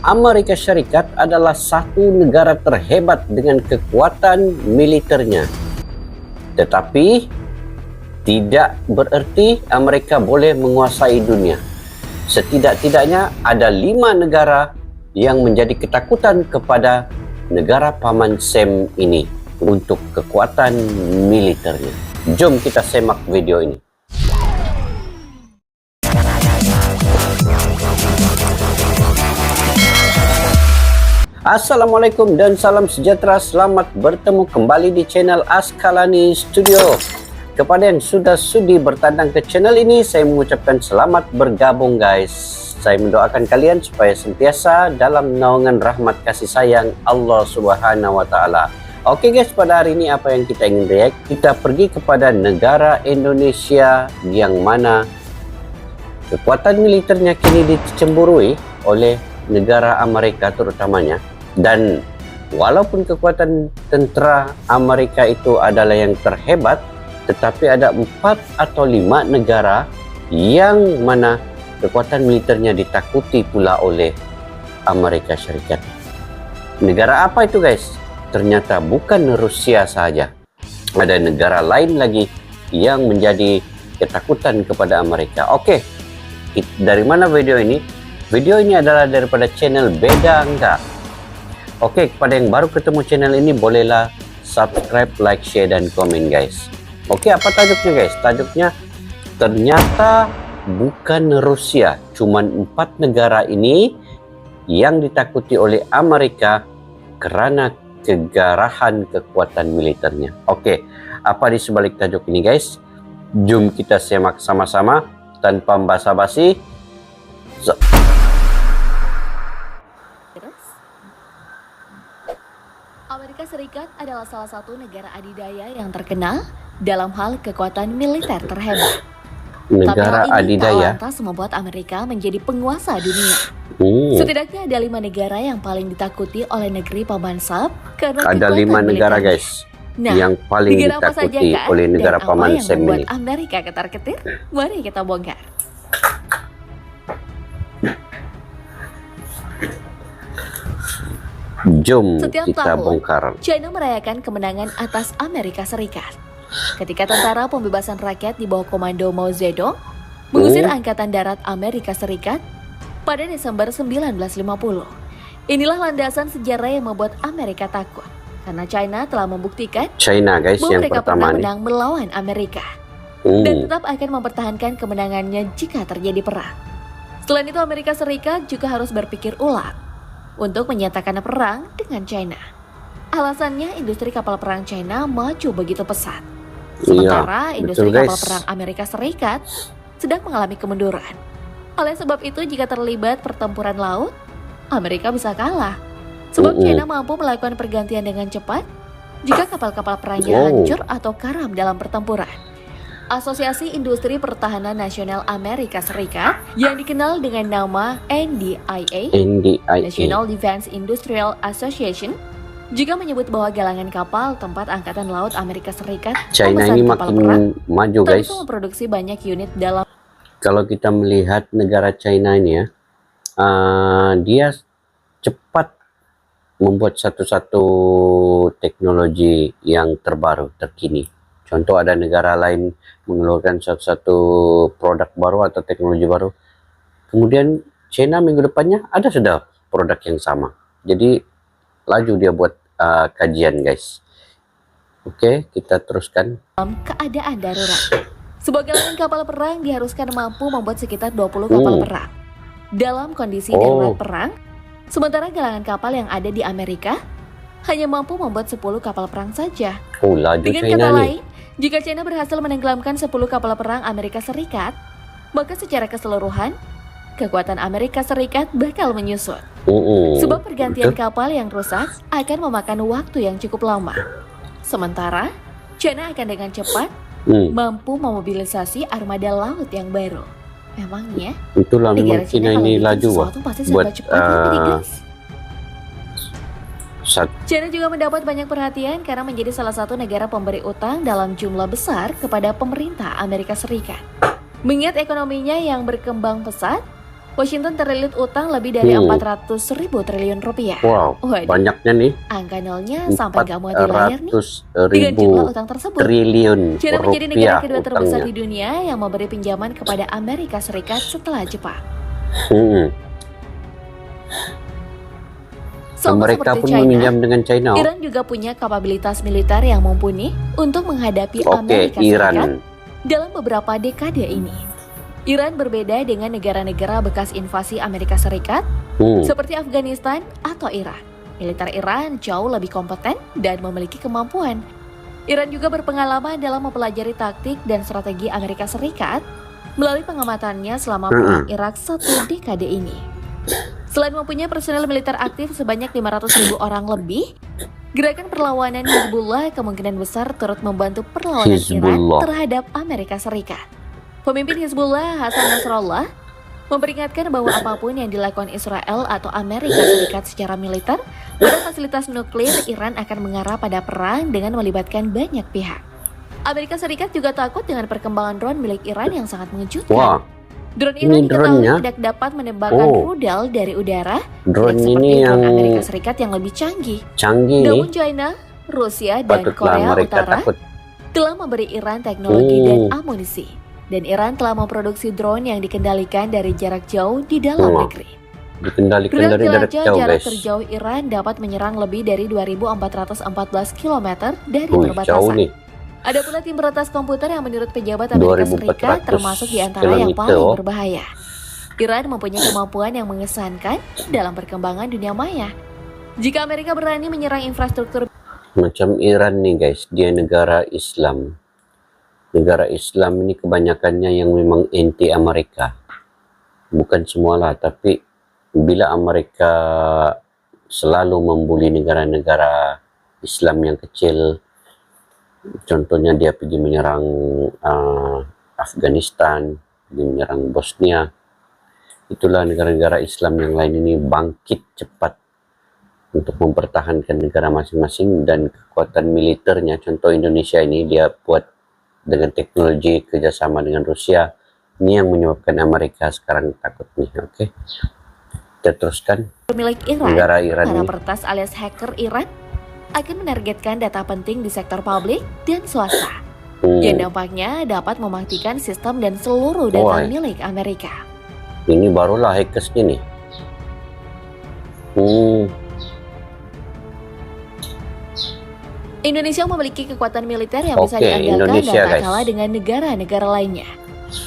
Amerika Syarikat adalah satu negara terhebat dengan kekuatan militernya. Tetapi tidak bererti Amerika boleh menguasai dunia. Setidak-tidaknya ada 5 negara yang menjadi ketakutan kepada negara Paman Sam ini untuk kekuatan militernya. Jom kita semak video ini. Assalamualaikum dan salam sejahtera. Selamat bertemu kembali di channel Askalani Studio. Kepada yang sudah sudi bertandang ke channel ini, saya mengucapkan selamat bergabung guys. Saya mendoakan kalian supaya sentiasa dalam naungan rahmat kasih sayang Allah Subhanahu wa taala. Oke guys, pada hari ini apa yang kita ingin lihat? Kita pergi kepada negara Indonesia yang mana kekuatan militernya kini dicemburui oleh negara Amerika terutamanya. Dan walaupun kekuatan tentera Amerika itu adalah yang terhebat, tetapi ada 4 atau 5 negara yang mana kekuatan militernya ditakuti pula oleh Amerika Syarikat. Negara apa itu guys? Ternyata bukan Rusia saja. Ada negara lain lagi yang menjadi ketakutan kepada Amerika. Oke, dari mana video ini? Video ini adalah daripada channel Beda Enggak. Oke, kepada yang baru ketemu channel ini, bolehlah subscribe, like, share, dan komen guys. Oke, apa tajuknya guys? Tajuknya ternyata bukan Rusia, cuman 4 negara ini yang ditakuti oleh Amerika karena kegarahan kekuatan militernya. Oke, apa di sebalik tajuk ini guys? Jom kita simak sama-sama tanpa basa-basi. Amerika Serikat adalah salah satu negara adidaya yang terkenal dalam hal kekuatan militer terhebat. Negara Tapi hal ini adidaya tak lantas membuat Amerika menjadi penguasa dunia. Setidaknya ada 5 negara yang paling ditakuti oleh negeri Paman Sam karena ada 5 negara guys yang paling ditakuti oleh negara Paman Sam ini. Amerika ketar-ketir? Mari kita bongkar. Jom Setiap kita tahun, bongkar. China merayakan kemenangan atas Amerika Serikat. Ketika tentara pembebasan rakyat di bawah komando Mao Zedong mengusir Angkatan Darat Amerika Serikat pada Desember 1950. Inilah landasan sejarah yang membuat Amerika takut, karena China telah membuktikan China guys bahwa yang mereka pertama pernah nih. menang melawan Amerika dan tetap akan mempertahankan kemenangannya jika terjadi perang. Selain itu, Amerika Serikat juga harus berpikir ulang untuk menyatakan perang dengan China. Alasannya industri kapal perang China maju begitu pesat. Sementara industri kapal perang Amerika Serikat sedang mengalami kemunduran. Oleh sebab itu, jika terlibat pertempuran laut, Amerika bisa kalah. Sebab China mampu melakukan pergantian dengan cepat jika kapal-kapal perangnya hancur atau karam dalam pertempuran. Asosiasi Industri Pertahanan Nasional Amerika Serikat yang dikenal dengan nama NDIA, National Defense Industrial Association, juga menyebut bahwa galangan kapal tempat Angkatan Laut Amerika Serikat China ini makin maju guys. Tentu memproduksi banyak unit dalam. Kalau kita melihat negara China ini ya, dia cepat membuat satu-satu teknologi yang terbaru, terkini. Contoh, ada negara lain mengeluarkan satu-satu produk baru atau teknologi baru. Kemudian China minggu depannya ada sudah produk yang sama. Jadi laju dia buat kajian guys. Oke, kita teruskan. Dalam keadaan darurat, sebuah galangan kapal perang diharuskan mampu membuat sekitar 20 kapal perang dalam kondisi darurat perang. Sementara galangan kapal yang ada di Amerika hanya mampu membuat 10 kapal perang saja. Laju Dengan China kata nih. lain, jika China berhasil menenggelamkan 10 kapal perang Amerika Serikat, maka secara keseluruhan, kekuatan Amerika Serikat bakal menyusut. Sebab pergantian kapal yang rusak akan memakan waktu yang cukup lama. Sementara, China akan dengan cepat mampu memobilisasi armada laut yang baru. Memangnya, itulah negara memang China ini laju buat China juga mendapat banyak perhatian karena menjadi salah satu negara pemberi utang dalam jumlah besar kepada pemerintah Amerika Serikat. Mengingat ekonominya yang berkembang pesat, Washington terlilit utang lebih dari 400.000 triliun rupiah. Wow, Waduh, banyaknya nih. angka nolnya sampai nggak muat di layar nih. 400.000 Dengan jumlah utang tersebut, triliun China menjadi negara rupiah kedua terbesar utangnya. di dunia yang memberi pinjaman kepada Amerika Serikat setelah Jepang. Sama Mereka seperti pun China, meminjam dengan China. Iran juga punya kapabilitas militer yang mumpuni untuk menghadapi Oke, Amerika Serikat Iran. dalam beberapa dekade ini. Iran berbeda dengan negara-negara bekas invasi Amerika Serikat seperti Afghanistan atau Irak. Militer Iran jauh lebih kompeten dan memiliki kemampuan. Iran juga berpengalaman dalam mempelajari taktik dan strategi Amerika Serikat melalui pengamatannya selama perang Irak 1 dekade ini. Selain mempunyai personel militer aktif sebanyak 500.000 orang lebih, gerakan perlawanan Hizbullah kemungkinan besar turut membantu perlawanan Iran terhadap Amerika Serikat. Pemimpin Hizbullah, Hasan Nasrallah, memperingatkan bahwa apapun yang dilakukan Israel atau Amerika Serikat secara militer pada fasilitas nuklir Iran akan mengarah pada perang dengan melibatkan banyak pihak. Amerika Serikat juga takut dengan perkembangan drone milik Iran yang sangat mengejutkan. Wah, Drone ini Iran diketahui drone-nya. tidak dapat menembakkan rudal dari udara, drone tidak seperti ini yang drone Amerika Serikat yang lebih canggih. canggih nih. Namun China, Rusia, dan Patutlah Korea mereka Utara takut. telah memberi Iran teknologi dan amunisi. Dan Iran telah memproduksi drone yang dikendalikan dari jarak jauh di dalam negeri. Dikendalikan Rudal dari jarak jelajah jauh, jarak guys. terjauh Iran dapat menyerang lebih dari 2.414 km dari Jauh perbatasan. nih. Ada pula tim peretas komputer yang menurut pejabat Amerika Serikat 2.400 termasuk di antara yang kilometer. paling berbahaya. Iran mempunyai kemampuan yang mengesankan dalam perkembangan dunia maya. Jika Amerika berani menyerang infrastruktur Macam Iran nih guys, dia negara Islam. Negara Islam ini kebanyakannya yang memang anti Amerika. Bukan semualah, tapi bila Amerika selalu membuli negara-negara Islam yang kecil, contohnya dia pergi menyerang Afghanistan, pergi menyerang Bosnia, itulah negara-negara Islam yang lain ini bangkit cepat untuk mempertahankan negara masing-masing dan kekuatan militernya. Contoh Indonesia ini dia buat dengan teknologi kerjasama dengan Rusia. Ini yang menyebabkan Amerika sekarang takut nih. Oke, kita teruskan. milik Iran, Negara Iran para ini. peretas alias hacker Iran akan menargetkan data penting di sektor publik dan swasta, yang dampaknya dapat mematikan sistem dan seluruh data milik Amerika. Ini barulah hackersnya nih. Indonesia memiliki kekuatan militer yang bisa Oke, diandalkan Indonesia, dan tak guys. kalah dengan negara-negara lainnya.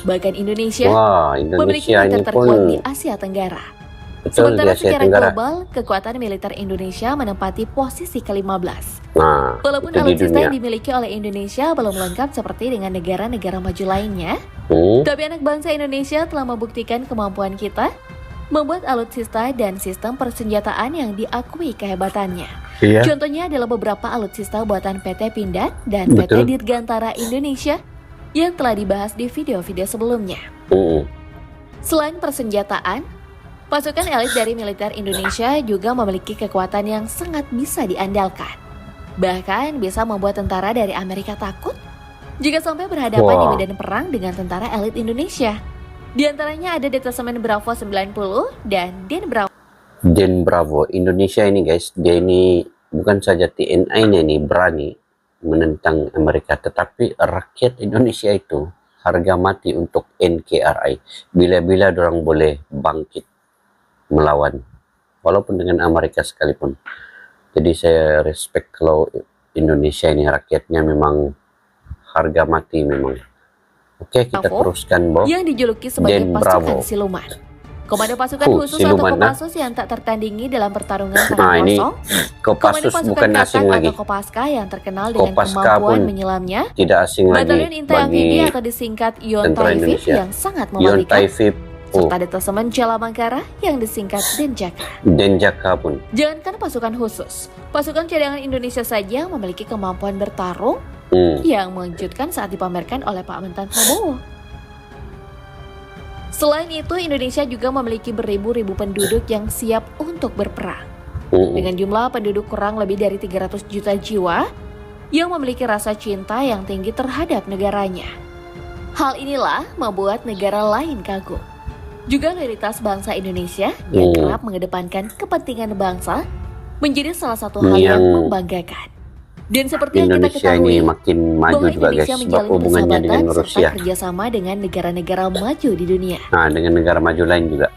Bahkan Indonesia Wah, memiliki Indonesia militer ini terkuat pun di Asia Tenggara. betul di Sementara Asia secara Tenggara. global, kekuatan militer Indonesia menempati posisi ke-15. Nah, Walaupun itu di alutsista dunia. yang dimiliki oleh Indonesia belum lengkap seperti dengan negara-negara maju lainnya, tapi anak bangsa Indonesia telah membuktikan kemampuan kita membuat alutsista dan sistem persenjataan yang diakui kehebatannya. Iya. Contohnya adalah beberapa alutsista buatan PT Pindad dan PT Betul. Dirgantara Indonesia yang telah dibahas di video-video sebelumnya. Selain persenjataan, pasukan elit dari militer Indonesia juga memiliki kekuatan yang sangat bisa diandalkan. Bahkan bisa membuat tentara dari Amerika takut jika sampai berhadapan di medan perang dengan tentara elit Indonesia. Di antaranya ada Detasemen Bravo 90 dan Den Bravo. Den Bravo. Indonesia ini guys, dia ini bukan saja TNI-nya ini berani menentang Amerika, tetapi rakyat Indonesia itu harga mati untuk NKRI. Bila-bila orang boleh bangkit melawan, walaupun dengan Amerika sekalipun. Jadi saya respect kalau Indonesia ini rakyatnya memang harga mati memang. Oke, kita Bravo, teruskan, Bo. yang dijuluki sebagai Den pasukan Bravo. siluman. Komando pasukan khusus siluman, atau Kopassus yang tak tertandingi dalam pertarungan tangan Nah, ini kosong. Kopassus Komando bukan pasukan asing Katak lagi. atau Kopaska yang terkenal dengan Kopaska kemampuan pun menyelamnya. Tidak asing lagi Batalion Intai Amfibi bagi atau disingkat tentara Yontai Indonesia. yang sangat Yon mematikan. Taifib, Serta Detasemen Jala Mangkara yang disingkat Denjaka. Denjaka pun. Jangankan pasukan khusus, pasukan cadangan Indonesia saja memiliki kemampuan bertarung yang mengejutkan saat dipamerkan oleh Pak Mentan Prabowo. Selain itu, Indonesia juga memiliki beribu-ribu penduduk yang siap untuk berperang. Dengan jumlah penduduk kurang lebih dari 300 juta jiwa yang memiliki rasa cinta yang tinggi terhadap negaranya. Hal inilah membuat negara lain kagum. Juga loyalitas bangsa Indonesia yang Hmm. kerap mengedepankan kepentingan bangsa menjadi salah satu hal yang Yang membanggakan. Dan seperti yang kita Indonesia ketahui, ini makin maju bahwa juga guys, Indonesia sebab menjalin hubungannya dengan persahabatan Rusia. serta kerjasama dengan negara-negara maju di dunia. Nah, dengan negara maju lain juga.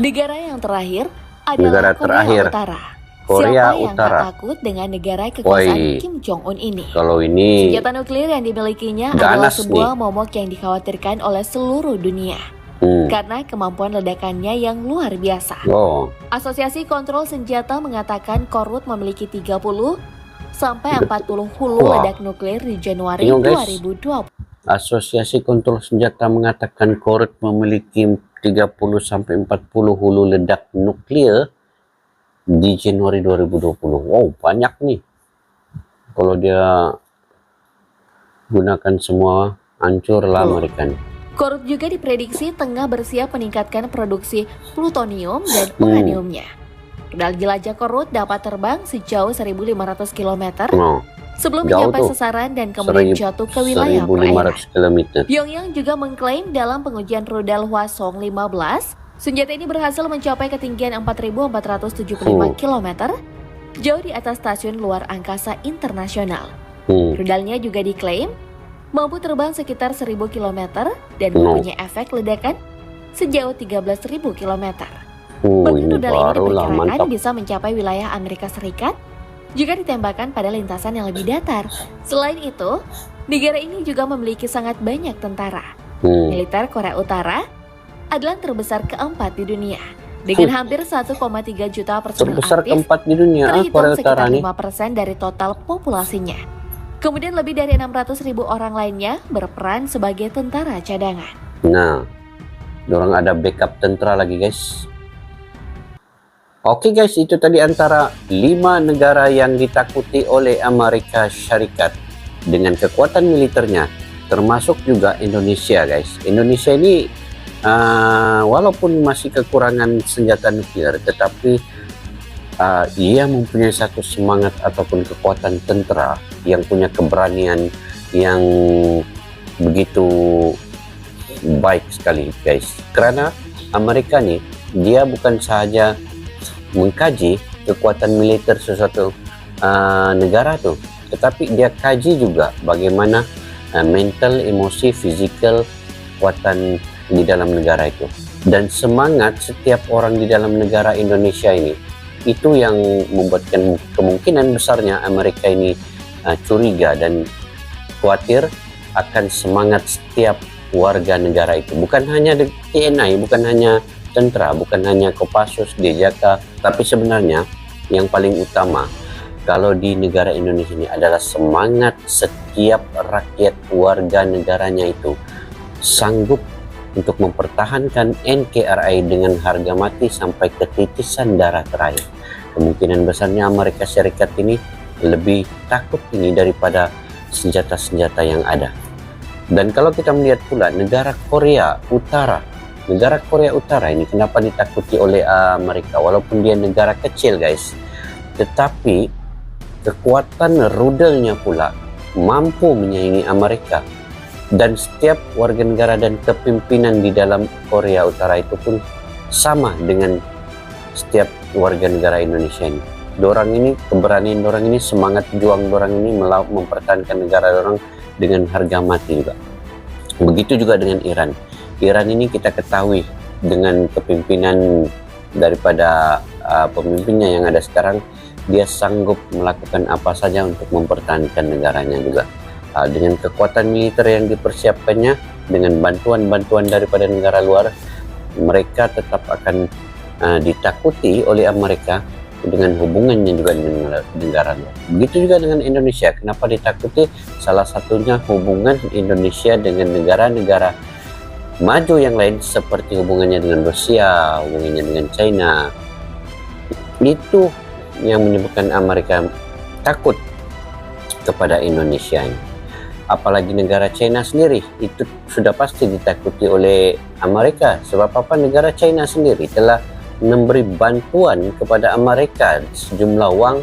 Negara yang terakhir adalah Negara Korea terakhir, Utara. Korea Siapa yang Utara. tak takut dengan negara kekuasaan Woi, Kim Jong-un ini? kalau ini Senjata nuklir yang dimilikinya adalah ganas sebuah nih. momok yang dikhawatirkan oleh seluruh dunia karena kemampuan ledakannya yang luar biasa. Oh, Asosiasi Kontrol Senjata mengatakan Korut memiliki 30 sampai 40 hulu Wah. ledak nuklir di Januari Tengok, guys. 2020. Asosiasi Kontrol Senjata mengatakan Korut memiliki 30 sampai 40 hulu ledak nuklir di Januari 2020. Wow, banyak nih. Kalau dia gunakan semua, hancurlah mereka nih. Korut juga diprediksi tengah bersiap meningkatkan produksi plutonium dan uraniumnya. Rudal jelajah Korut dapat terbang sejauh 1.500 km Oh, sebelum jauh mencapai tuh. sasaran dan kemudian jatuh ke wilayah 1.500 perairan. km. Pyongyang juga mengklaim dalam pengujian rudal Hwasong 15, senjata ini berhasil mencapai ketinggian 4.475 km, jauh di atas stasiun luar angkasa internasional. Rudalnya juga diklaim mampu terbang sekitar 1.000 km dan mempunyai efek ledakan sejauh 13.000 km. Bahkan Ini rudal ini barulah diperkirakan mantap. bisa mencapai wilayah Amerika Serikat jika ditembakkan pada lintasan yang lebih datar. Selain itu, negara ini juga memiliki sangat banyak tentara. Militer Korea Utara adalah terbesar keempat di dunia dengan hampir 1,3 juta personel Terbesar aktif, keempat di dunia, terhitung Korea Utara sekitar nih. 5% dari total populasinya. Kemudian lebih dari 600.000 orang lainnya berperan sebagai tentara cadangan. Nah, orang ada backup tentara lagi guys. Oke guys, itu tadi antara 5 negara yang ditakuti oleh Amerika Syarikat dengan kekuatan militernya, termasuk juga Indonesia guys. Indonesia ini walaupun masih kekurangan senjata nuklir, tetapi ia mempunyai satu semangat ataupun kekuatan tentara yang punya keberanian yang begitu baik sekali guys. Karena Amerika nih, dia bukan sahaja mengkaji kekuatan militer sesuatu negara tuh, tetapi dia kaji juga bagaimana mental, emosi, fisikal kekuatan di dalam negara itu. Dan semangat setiap orang di dalam negara Indonesia ini, itu yang membuatkan kemungkinan besarnya Amerika ini curiga dan khawatir akan semangat setiap warga negara itu. Bukan hanya TNI, bukan hanya tentara, bukan hanya Kopassus, Dijaka, tapi sebenarnya yang paling utama kalau di negara Indonesia ini adalah semangat setiap rakyat warga negaranya itu sanggup untuk mempertahankan NKRI dengan harga mati sampai ketitisan darah terakhir. Kemungkinan besarnya Amerika Serikat ini lebih takut ini daripada senjata-senjata yang ada. Dan kalau kita melihat pula negara Korea Utara ini kenapa ditakuti oleh Amerika, walaupun dia negara kecil guys, tetapi kekuatan rudalnya pula mampu menyaingi Amerika. Dan setiap warga negara dan kepimpinan di dalam Korea Utara itu pun sama dengan setiap warga negara Indonesia ini. Dorang ini, keberanian dorang ini, semangat juang dorang ini mempertahankan negara dorang dengan harga mati juga. Begitu juga dengan Iran. Iran ini kita ketahui dengan kepimpinan daripada pemimpinnya yang ada sekarang, dia sanggup melakukan apa saja untuk mempertahankan negaranya juga. Dengan kekuatan militer yang dipersiapkannya, dengan bantuan-bantuan daripada negara luar, mereka tetap akan ditakuti oleh Amerika dengan hubungannya juga dengan negara luar. Begitu juga dengan Indonesia. Kenapa ditakuti? Salah satunya hubungan Indonesia dengan negara-negara maju yang lain seperti hubungannya dengan Rusia, hubungannya dengan China. Itu yang menyebabkan Amerika takut kepada Indonesia ini. Apalagi negara China sendiri itu sudah pasti ditakuti oleh Amerika. Sebab apa? Negara China sendiri telah memberi bantuan kepada Amerika sejumlah uang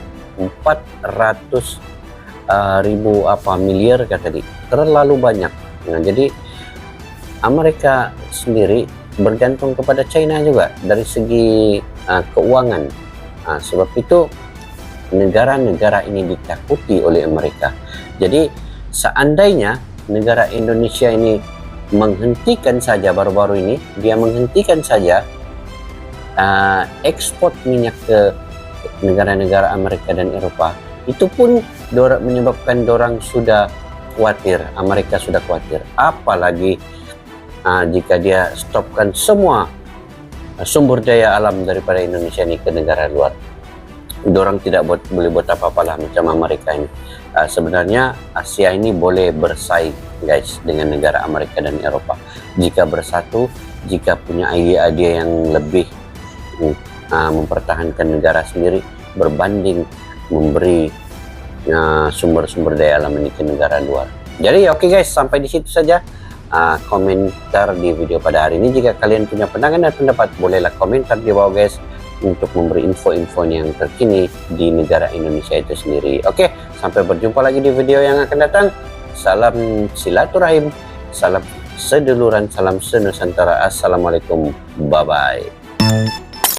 400 ribu miliar kata dia. Terlalu banyak Nah, jadi Amerika sendiri bergantung kepada China juga dari segi keuangan. Sebab itu negara-negara ini ditakuti oleh Amerika. Jadi seandainya negara Indonesia ini menghentikan saja baru-baru ini, dia menghentikan saja ekspor minyak ke negara-negara Amerika dan Eropa, itu pun menyebabkan dorang sudah khawatir, Amerika sudah khawatir. Apalagi jika dia stopkan semua sumber daya alam daripada Indonesia ini ke negara luar, dorang tidak boleh buat apa-apalah macam Amerika ini. Sebenarnya Asia ini boleh bersaing guys dengan negara Amerika dan Eropa jika bersatu, jika punya idea yang lebih mempertahankan negara sendiri berbanding memberi sumber-sumber daya alam ini ke negara luar. Jadi oke guys, sampai di situ saja komentar di video pada hari ini. Jika kalian punya pandangan dan pendapat, bolehlah komentar di bawah guys, untuk memberi info-info yang terkini di negara Indonesia itu sendiri. Oke, sampai berjumpa lagi di video yang akan datang. Salam silaturahim, salam seduluran, salam senusantara. Assalamualaikum, bye-bye.